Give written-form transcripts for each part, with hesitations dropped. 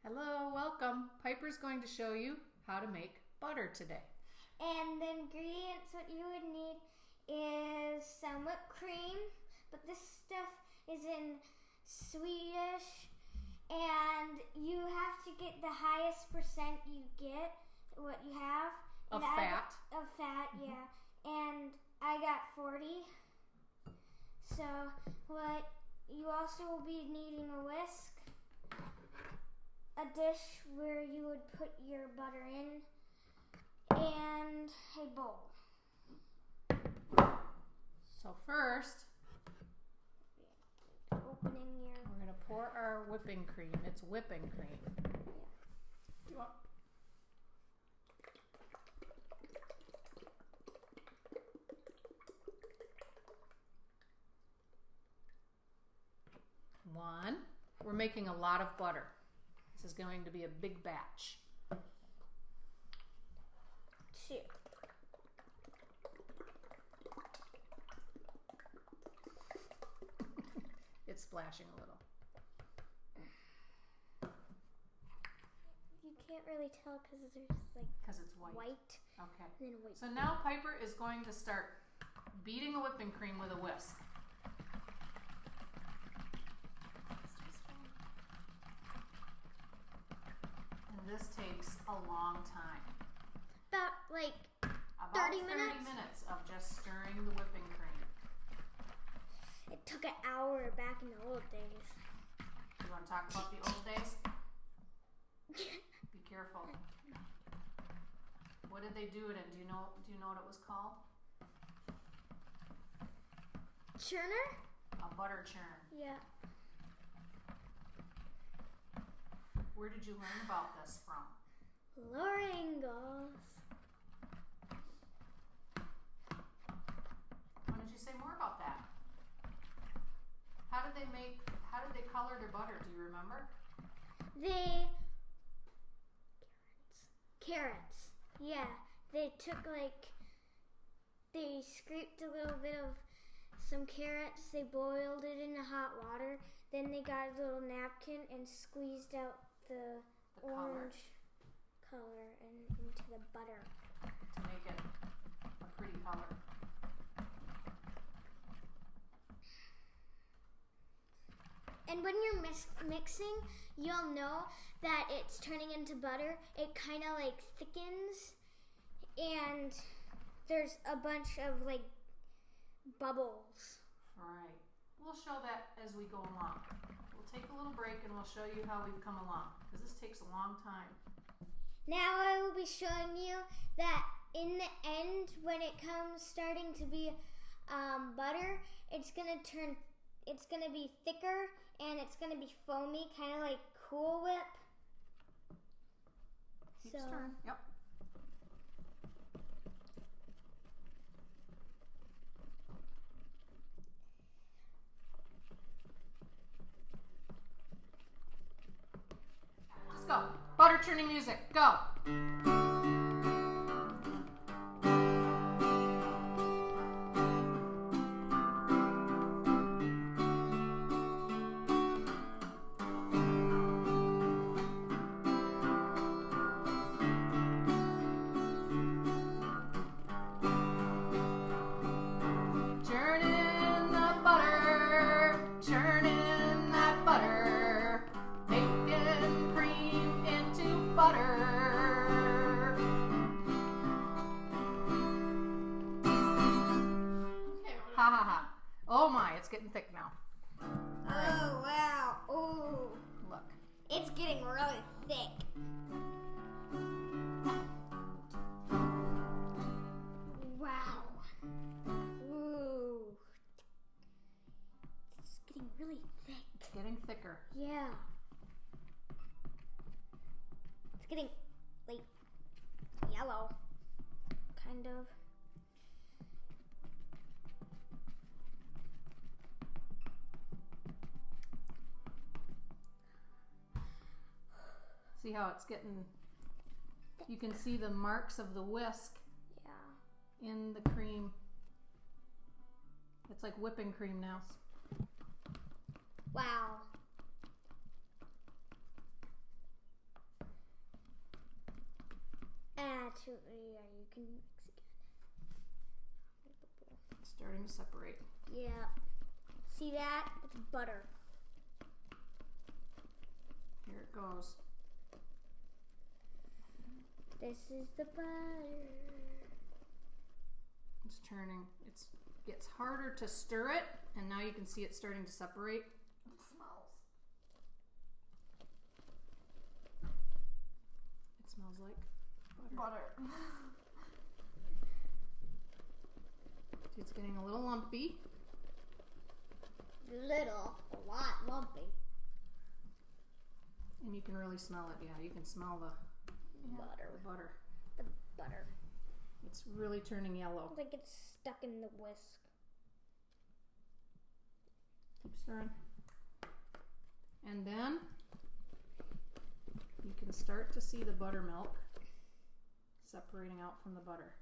Hello, welcome. Piper's going to show you how to make butter today. And the ingredients what you would need is some whipped cream, but this stuff is in Swedish, and you have to get the highest percent you get, what you have. Of fat. Of fat, yeah. And I got 40. So what you also will be needing a whisk, a dish where you would put your butter in, and a bowl. So first, Opening your... we're going to pour our whipping cream. It's whipping cream. Yeah. One. We're making a lot of butter. This is going to be a big batch. 2. It's splashing a little. You can't really tell because there's like Because it's white. Okay. And then white. So now Piper is going to start beating the whipping cream with a whisk. And this takes a long time. About like About 30 30 minutes? minutes of just stirring the whipping cream. It took an hour back in the old days. You want to talk about the old days? Be careful. What did they do it in? Do you know what it was called? Churner? A butter churn. Yeah. Where did you learn about this from? Laura Ingalls. Why don't you say more about that? How did they color their butter? Do you remember? Carrots. Yeah. They took they scraped a little bit of some carrots, they boiled it in the hot water, then they got a little napkin and squeezed out the orange color into the butter. To make it a pretty color. And when you're mixing, you'll know that it's turning into butter. It kind of like thickens, and there's a bunch of like bubbles. All right. We'll show that as we go along. We'll take a little break and we'll show you how we've come along, because this takes a long time. Now I will be showing you that in the end, when it comes starting to be butter, it's gonna be thicker and it's gonna be foamy, kind of like Cool Whip. Keep stirring. Yep. Let's go. Butter churning music. Go. Churning the butter, churning that butter, making cream into butter. Ha ha ha. Oh my, it's getting thick now. Oh wow! Oh, Look. it's getting really thick. Wow. Ooh. It's getting really thick. It's getting thicker. Yeah. It's getting like yellow, kind of. See how it's getting, you can see the marks of the whisk Yeah. in the cream. It's like whipping cream now. Wow. Yeah, you can mix again. It's starting to separate. Yeah. See that? It's butter. Here it goes. This is the butter. It's turning. It gets harder to stir it, and now you can see it starting to separate. It smells. It smells like Butter. See, it's getting a little lumpy. A lot lumpy. And you can really smell it. Yeah, you can smell the Butter. butter. The butter. It's really turning yellow. Like it's stuck in the whisk. Keep stirring. And then you can start to see the buttermilk separating out from the butter.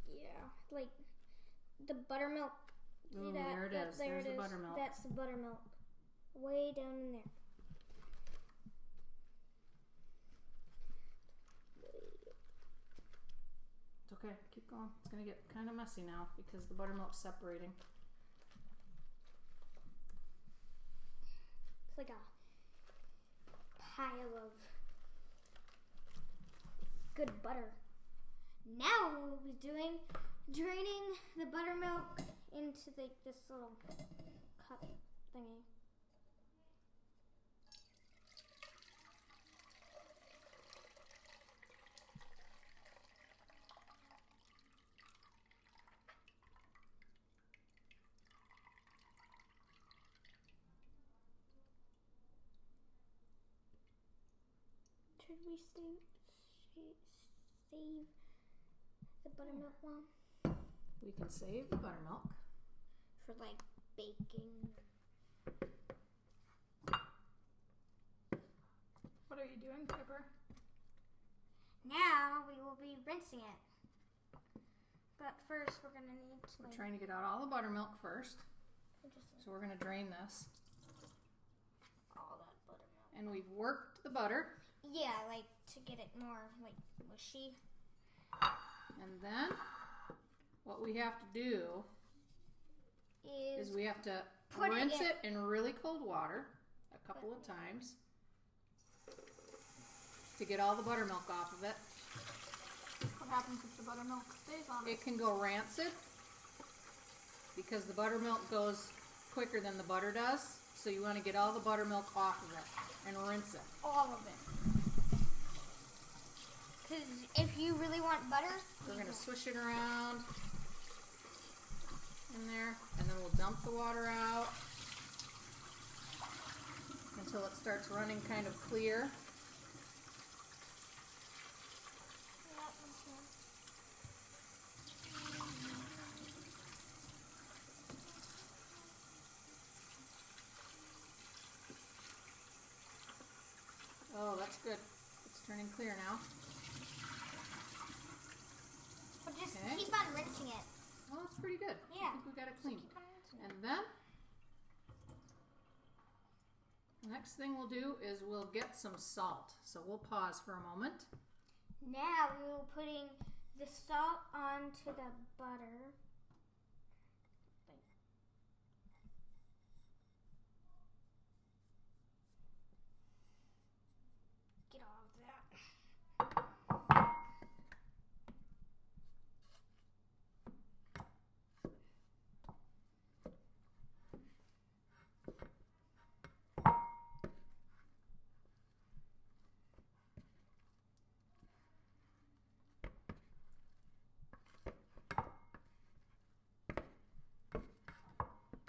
Yeah, like the buttermilk. See Ooh, that? there it is. There There's it the is. buttermilk. That's the buttermilk. Way down in there. It's okay. Keep going. It's going to get kind of messy now because the buttermilk's separating. It's like a pile of good butter. Now what we'll be doing, draining the buttermilk into this little cup thingy. Should we save the buttermilk one? We can save the buttermilk. For like baking. What are you doing, Pepper? Now we will be rinsing it. But first we're gonna need to We're trying to get out all the buttermilk first. just So we're going to drain this. all that buttermilk. And we've worked the butter. Yeah, like to get it more like mushy. And then what we have to do is we have to put it rinse in- it in really cold water a couple of times to get all the buttermilk off of it. What happens if the buttermilk stays on it? It can go rancid because the buttermilk goes quicker than the butter does. So you want to get all the buttermilk off of it and rinse it. All of it. Because if you really want butter, We're going to swish it around in there, and then we'll dump the water out until it starts running kind of clear. Oh, that's good. It's turning clear now. but just Okay. keep on rinsing it. Well, that's pretty good. Yeah. I think we got it clean. Keep on rinsing it. And then the next thing we'll do is we'll get some salt. So we'll pause for a moment. Now we will putting the salt onto the butter. Get all of that.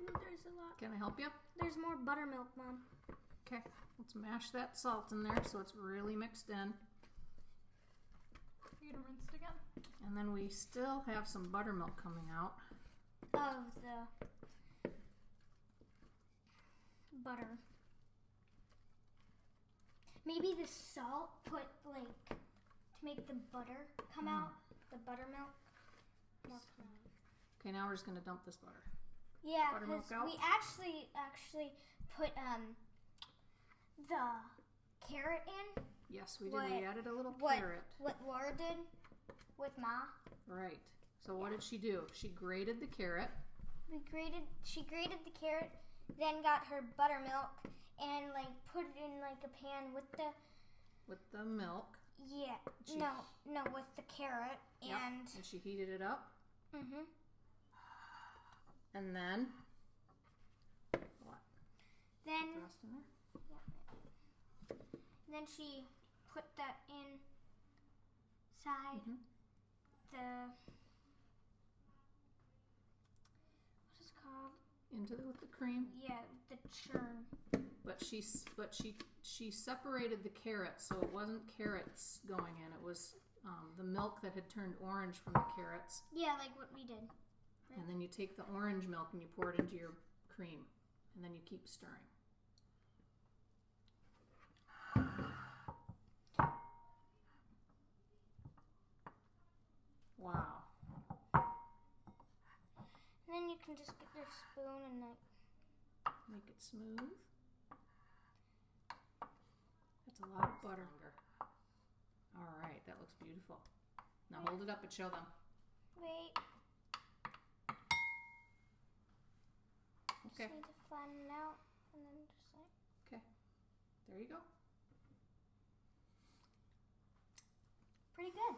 Ooh, there's a lot. Can I help you? There's more buttermilk, Mom. Okay. Let's mash that salt in there so it's really mixed in. Are you gonna rinse it again? And then we still have some buttermilk coming out. Of the butter. Maybe the salt put like to make the butter come out, the buttermilk. More come out. Okay, now we're just going to dump this butter. Yeah, buttermilk because out? we actually put the carrot in. Yes, we did. We added a little What carrot. Laura did with Ma. Right. So what did she do? She grated the carrot. She grated the carrot, then got her buttermilk and like put it in like a pan with the milk. Yeah. No, with the carrot Yep. and And she heated it up. mhm. And then what? Then Put the rest in there. then she put that inside the what's it called? With the cream. Yeah, the churn. But she separated the carrots, so it wasn't carrots going in. It was the milk that had turned orange from the carrots. Yeah, like what we did. And then you take the orange milk and you pour it into your cream, and then you keep stirring. Wow. And then you can just get your spoon and like Make it smooth. That's a lot of butter. All right, that looks beautiful. Now hold it up and show them. wait. Okay. Just need to flatten it out and then just like Okay. There you go. pretty good.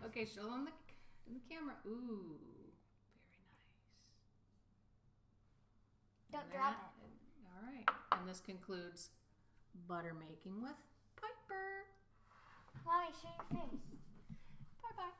Okay, show them in the camera. Ooh, very nice. Don't And drop that- it. All right, and this concludes butter making with Piper. Mommy, show your face. Bye bye.